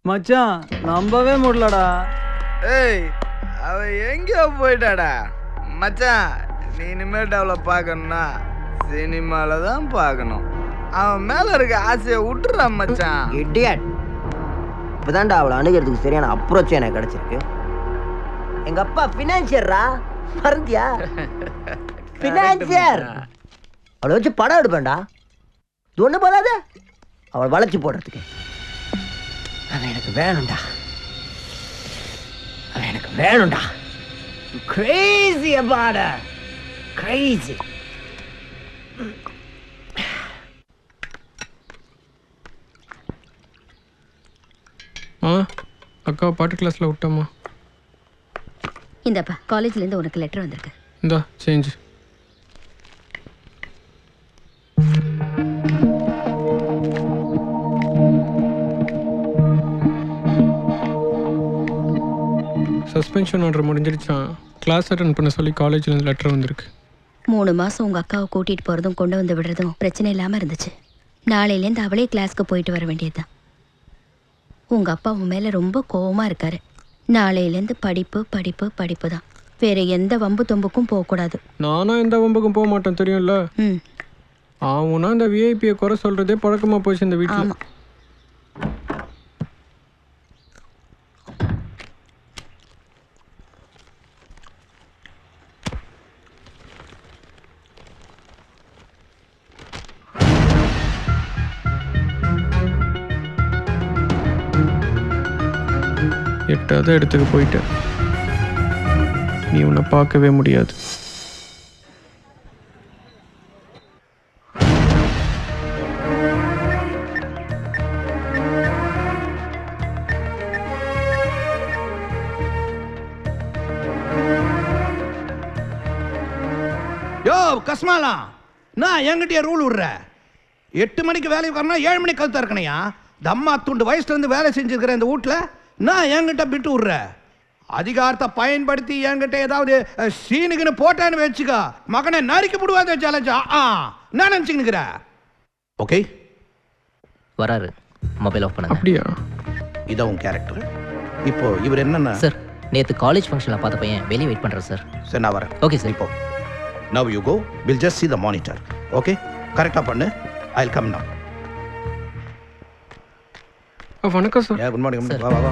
மச்சான் நம்பவே முடியலடா. ஏய் அவ எங்கேயோ போயிட்டாடா மச்சான். நீ இனிமேட்டு அவளை பார்க்கணும்னா சினிமால தான் பார்க்கணும். அவன் மேல இருக்க ஆசையை விட்டுறா மச்சான். இடியட். இப்போதான்டா அவளை அணுகிறதுக்கு சரியான அப்ரோச் எனக்கு கிடைச்சிருக்கு. எங்க அப்பா ஃபினான்சியர்ரா, மறந்தியா? ஃபினான்சியர். அவளை வச்சு படம் எடுப்பேன்டா. இது ஒண்ணு போதாது அவள் வளைச்சு போடுறதுக்கு. அவன் எனக்கு வேணும்டா, அவன் எனக்கு வேணும்டா. Crazy about her. Crazy. அக்கா பாட்டு கிளாஸில் விட்டோமா? இந்தப்பா காலேஜ்லேருந்து உனக்கு லெட்டர் வந்திருக்கு. இந்தா சேஞ்ச். சஸ்பென்ஷன் ஆர்டர் முடிஞ்சிடுச்சான். கிளாஸ் அட்டன் பண்ண சொல்லி காலேஜ்லேருந்து லெட்டர் வந்திருக்கு. 3 மாதம் உங்கள் அக்காவை கூட்டிகிட்டு போகிறதும் கொண்டு வந்து விடுறதும் பிரச்சனை இல்லாமல் இருந்துச்சு. நாளையிலேருந்து அவளே கிளாஸ்க்கு போயிட்டு வர வேண்டியதுதான். உங்கள் அப்பா உன் மேலே ரொம்ப கோவமாக இருக்காரு. நாளையிலேருந்து படிப்பு படிப்பு படிப்பு தான். வேறு எந்த வம்பு தொம்புக்கும் போகக்கூடாது. நானும் எந்த வம்புக்கும் போக மாட்டேன் தெரியும்ல. அவனா இந்த விஐபியை குறை சொல்கிறதே பழக்கமாக போச்சு இந்த வீட்டில். ஆமாம். எட்டாவது இடத்துக்கு போயிட்ட. நீ உன்னை பார்க்கவே முடியாது. யோ கஸ்மாலா, நான் என்கிட்டயே ரூல் விடுற. 8 மணிக்கு வேலைக்கு வரணும், 7 மணிக்கு கழுத்தா இருக்கணையா? தம்மா துண்டு வயசுல இருந்து வேலை செஞ்சிருக்கிற இந்த வீட்டுல நான் என்கிட்ட விட்டு விடுற. அதிகாரத்தை பயன்படுத்தி என்கிட்ட ஏதாவது சீனுக்குன்னு போட்டான்னு வச்சுக்கா, மகனை நறுக்கி விடுவாத சேலஞ்சா. நான் நினைச்சுக்கிற. ஓகே வராரு, மொபைல் ஆஃப் பண்ண. அப்படியா? இதான் உன் கேரக்டர். இப்போ இவர் என்னன்னா சார், நேற்று காலேஜ் ஃபங்க்ஷனில் பார்த்த பையன் வெளியே வெயிட் பண்ணுறேன் சார். சரி நான் வரேன். Okay sir. இப்போ now you go, we'll just see the monitor. Okay, கரெக்டாக பண்ணு. I'll come now. வணக்கம் சார். Good morning. வா வா வா.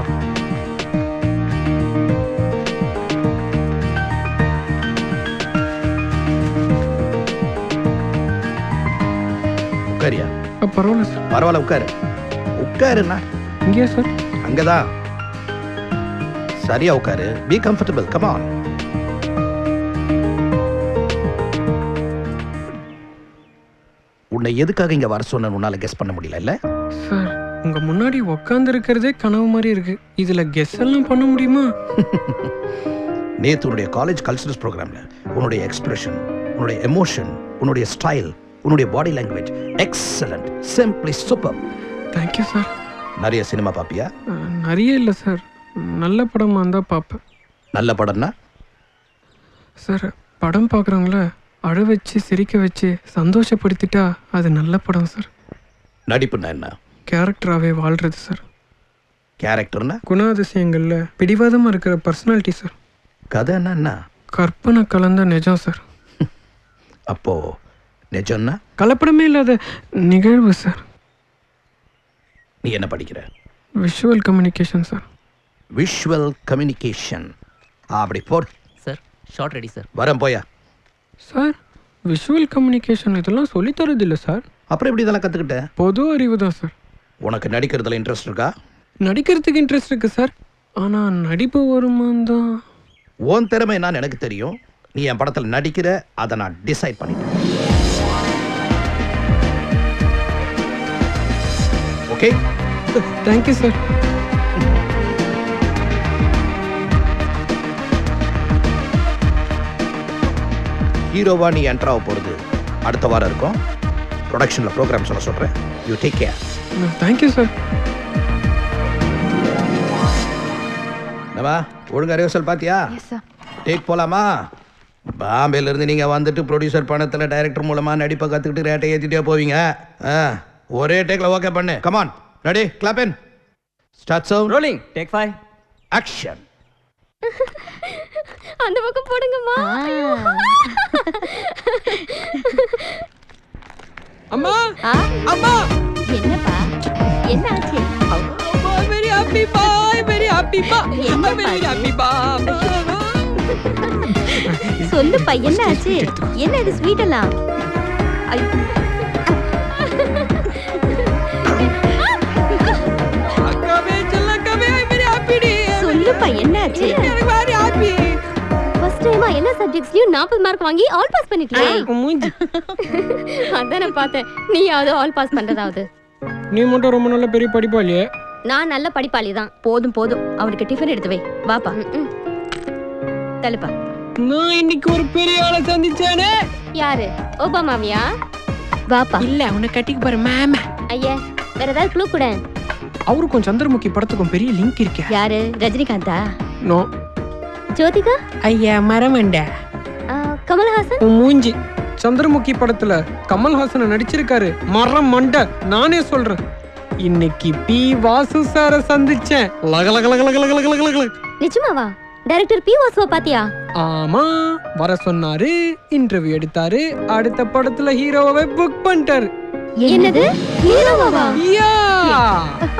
உட்காரியா? பரவாயில்ல சார். பரவாயில்ல உட்காரு. உட்காருண்ணா. இங்கேயா சார்? அங்கதான். சரியா உட்காரு. Be comfortable. Come on. உன்னை எதுக்காக இங்க வர சொன்ன உன்னால கெஸ் பண்ண முடியல இல்ல? சார், உங்க முன்னாடி உட்கார்ந்து இருக்கிறதே கனவு மாதிரி இருக்கு. இதுல கெஸ் எல்லாம் பண்ண முடியுமா? நேத்து உன்னுடைய காலேஜ் கல்ச்சரல்ஸ் ப்ரோக்ராம்ல உன்னுடைய எக்ஸ்பிரஷன், உன்னுடைய எமோஷன், உன்னுடைய ஸ்டைல், உன்னுடைய body language excellent, simply super. Thank you sir. நிறைய சினிமா பாப்பியா? நிறைய இல்லை சார், நல்ல படமாக இருந்தால் பார்ப்பேன். நல்ல படம்னா? சார், படம் பார்க்குறவங்கள அழ வச்சு சிரிக்க வச்சு சந்தோஷப்படுத்திட்டா அது நல்ல படம் சார். நடிப்புன்னா என்ன? கேரக்டராகவே வாழ்கிறது சார். கேரக்டர்னா? குணாதிசயங்களில் பிடிவாதமாக இருக்கிற பர்சனாலிட்டி சார். கதைன்னா என்ன? கற்பனை கலந்த நிஜம் சார். அப்போ நிஜம்னா? கலப்படமே இல்லாத நிகழ்வு சார். நீ என்ன படிக்கிற? Visual communication sir. Visual communication. அப்படி போடு சார். Shot ready sir. வரேன் போயா. சார், விஷுவல் கம்யூனிகேஷன் இதெல்லாம் சொல்லித்தரது இல்லை சார். அப்புறம் எப்படி இதெல்லாம் கற்றுக்கிட்டேன்? பொது அறிவு தான் சார். உனக்கு நடிக்கிறதுல இன்ட்ரெஸ்ட் இருக்கா? நடிக்கிறதுக்கு இன்ட்ரெஸ்ட் இருக்குது சார், ஆனால் நடிப்பு வருமான் தான். உன் திறமை என்னன்னு எனக்கு தெரியும். நீ என் படத்தில் நடிக்கிற, அதை நான் டிசைட் பண்ணிட்டேன். Okay, thank you sir. ஹீரோவா நீ என்ட்ரு ஆக போகிறது அடுத்த வாரம் இருக்கும். ப்ரொடக்ஷனில் ப்ரோக்ராம் சொல்ல சொல்கிறேன். You take care. Thank you sir. என்னவா ஒழுங்கா ரிஹர்சல் பார்த்தியா? டேக் போகலாமா? பாம்பேலேருந்து நீங்கள் வந்துட்டு ப்ரொடியூசர் பணத்தில் டைரக்டர் மூலமாக நடிப்பை கற்றுக்கிட்டு ரேட்டை ஏற்றிட்டே போவீங்க. ஒரே டேக்கில் ஓகே பண்ணு. Come on, ready, clap in. Start sound rolling take 5. Action. அந்த பக்கம் போடுங்கம்மா. அம்மா ஆ, அம்மா என்னப்பா என்ன ஆச்சு? வெரி ஹாப்பி பாய் வெரி ஹாப்பி பா என்ன வெரி ஹாப்பி பா சொல்லுப்பா என்ன ஆச்சு? என்ன இது ஸ்வீட் எல்லாம்? அக்காவே செல்லக்காவே வெரி ஹாப்பி டி சொல்லுப்பா என்ன ஆச்சு? வெரி ஹாப்பி ஃபர்ஸ்ட் டைமா எல்லா சப்ஜெக்ட்ஸ்லயும் 40 மார்க் வாங்கி ஆல் பாஸ் பண்ணிட்டியே. மூஞ்சி அதான் நான் பார்த்தேன். நீயாவது ஆல் பாஸ் பண்றதாவது. நீ மட்டும் ரொம்ப நல்ல பெரிய படிப்பாளியே. நான் நல்ல படிப்பாளி தான். போதும் போதும், அவனுக்கு டிஃபன் எடுத்து வை. வாப்பா தள்ளுப்பா. நான் இன்னைக்கு ஒரு பெரிய ஆளை சந்திச்சேனே. யாரு? ஓபாமாவியா? வாப்பா. இல்ல உன்னை கட்டிக்கு பாரு மாமா. ஐயா வேற ஏதாவது க்ளூ கூட. அவருக்கும் சந்திரமுகி படத்துக்கும் பெரிய லிங்க் இருக்கே. யாரு? ரஜினிகாந்தா? நோ. ஜோதிகா? ஐயா மரமண்ட. கமல்ஹாசன்? உன் மூஞ்சி. சந்திரமுகி படத்துல கமல்ஹாசனை நடிச்சிருக்காரு. மரம் மண்ட. நானே சொல்றேன். இன்னைக்கு பி வாசு சார சந்திச்சேன். லக லக லக லக லக லக லக. நிஜமாவா? டைரக்டர் பி வாசுவ பாத்தியா? ஆமா வர சொன்னாரு, இன்டர்வியூ எடுத்தாரு, அடுத்த படத்துல ஹீரோவை புக் பண்ணிட்டாரு. என்னது? ஹீரோவா? யா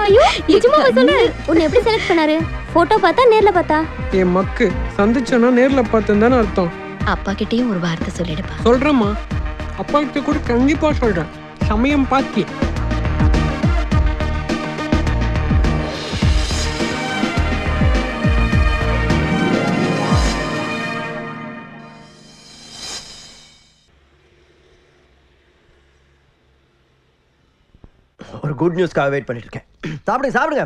ஐயோ நிஜமாவா சொல்லு. உன்னை எப்படி செலக்ட் பண்ணாரு? போட்டோ பார்த்தா நேர்ல பார்த்தா? என் மக்கு சந்திச்சனா நேர்ல பார்த்தேன்னு அர்த்தம். அப்பா கிட்டயும் ஒரு வார்த்தை சொல்லிடுப்பா. சொல்றேம்மா, அப்பா கிட்ட கூட கண்டிப்பா சொல்றேன். சமயம் பாத்தி. ஒரு குட் நியூஸ்க்காக வெயிட் பண்ணிட்டு இருக்கேன். சாப்பிடுங்க சாப்பிடுங்க.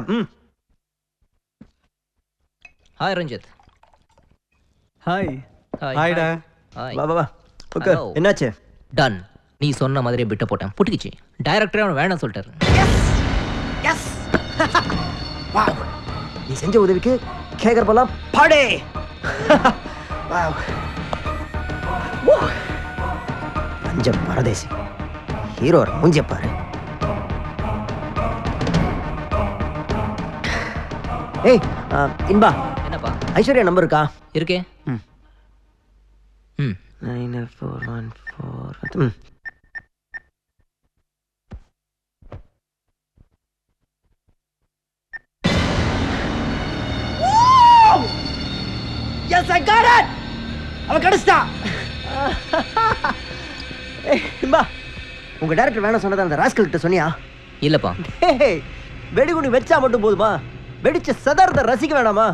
ஹாய் ரஞ்சித். ஹாய். ஹாய்டா. ஹாய். வா வா வா உட்கார். Hello. என்னாச்சு? டன். நீ சொன்ன மாதிரியே பிட்ட போட்டேன். புட்டுக்கிச்சு. டைரக்டரே அவனை வேணாம் சொல்லிட்டாரு. எஸ் வாவ், நீ செஞ்ச உதவிக்கு கேக்கர் போலாம் பாடே. வாவ் பஞ்சம் பரதேசி ஹீரோ மூஞ்சிய பாரு. ஏய் இன்பா, என்னப்பா? ஐஸ்வர்யா நம்பர் இருக்கா? இருக்கே. ம். ம் 9414. Yes, I got it. அவ கடிச்சிட்டா. ஏய் இன்பா, உங்க டைரக்டர் வேணாம் சொன்னத அந்த ராஸ்கல் கிட்ட சொன்னியா? இல்லப்பா. ஏய் வெடிகுண்டு வெச்சா மட்டும் போதுமா? வெடிச்ச சதறத ரசிக்க வேணாமா?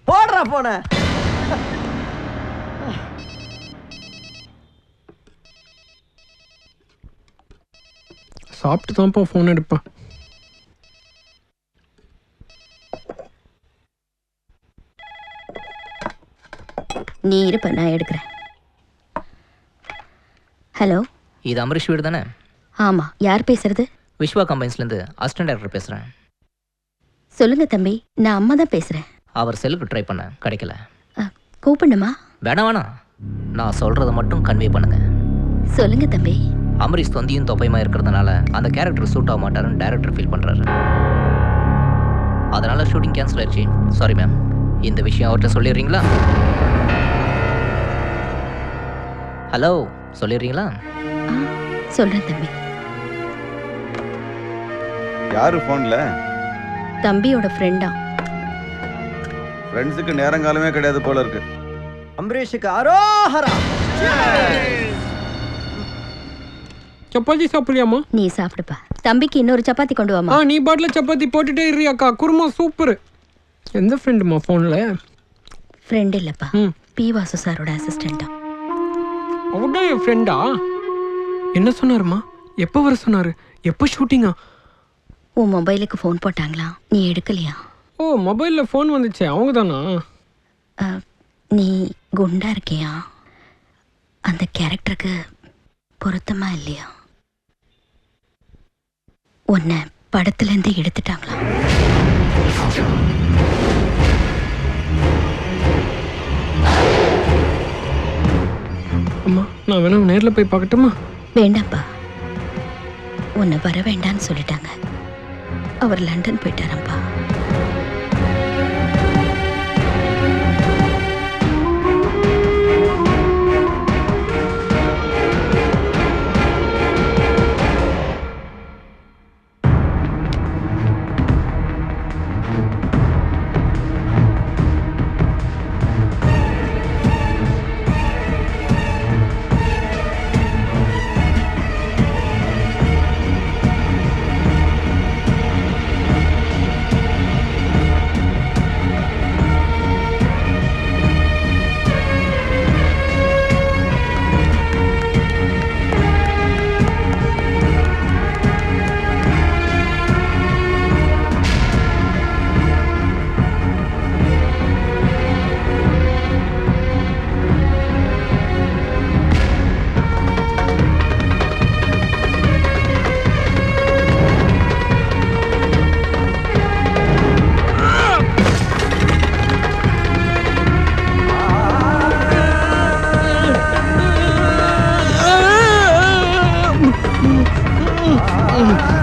போடுறா போன. சாப்பிட்டு தான்ப்பா ஃபோன் எடுப்பேன். நீ இருப்ப, நான் எடுக்கிறேன். ஹலோ, இது அமரீஷ் வீடு தானே? ஆமா. யார் பேசுறது? விஸ்வா கம்பைன்ஸ்லேருந்து அசிஸ்டன்ட் டைரக்டர் பேசுகிறேன். சொல்லுங்க தம்பி, நான் அம்மா தான் பேசுறேன். அவர் செல்லுக்கு ட்ரை பண்ணேன், கிடைக்கல. கூப்பிடணுமா? வேணாம் வேணாம், நான் சொல்கிறத மட்டும் கன்வே பண்ணுங்க. சொல்லுங்க தம்பி. அமரீஷ் தொந்தியும் தொப்பையுமா இருக்கிறதுனால அந்த கேரக்டர் சூட் ஆக மாட்டாருன்னு டைரக்டர் ஃபீல் பண்ணுறாரு. அதனால ஷூட்டிங் கேன்சல் ஆயிடுச்சு. Sorry ma'am. இந்த விஷயம் அவர்கிட்ட சொல்லிடுறீங்களா? ஹலோ, சொல்லிடுறீங்களா? சொல்றேன் தம்பி. யாரு போன்ல? தம்பியோட ஃப்ரெண்டா. ஃப்ரெண்ட்ஸுக்கு நேரங்காலமே கிடையாது போல இருக்கு. அம்பரீஷுக்கு அரோஹரா. சப்பாத்தி சாப்பிடலையாம்மா? நீ சாப்பிடுப்பா. தம்பிக்கு இன்னொரு சப்பாத்தி கொண்டு வாமா. நீ பாட்டில் சப்பாத்தி போட்டுட்டே இரு அக்கா. குருமா சூப்பர். எந்த ஃப்ரெண்டுமா ஃபோனில்? ஃப்ரெண்ட் இல்லப்பா, ம். பி வாசு சாரோட அசிஸ்டண்டா. அவர்தான் என் ஃப்ரெண்டா? என்ன சொன்னாருமா? எப்போ வர சொன்னாரு? எப்போ ஷூட்டிங்கா? உன் மொபைலுக்கு ஃபோன் போட்டாங்களா? நீ எடுக்கலையா? ஓ, மொபைலில் ஃபோன் வந்துச்சே, அவங்க தானா? நீ குண்டா இருக்கியா? அந்த கேரக்டருக்கு பொருத்தமா இல்லையா? உன்னை படத்துலேருந்து எடுத்துட்டாங்களா? அம்மா, நான் வேணா நேரில் போய் பார்க்கட்டுமா? வேண்டாப்பா, உன்னை வர வேண்டான்னு சொல்லிட்டாங்க. அவர் லண்டன் போயிட்டாரப்பா. ம்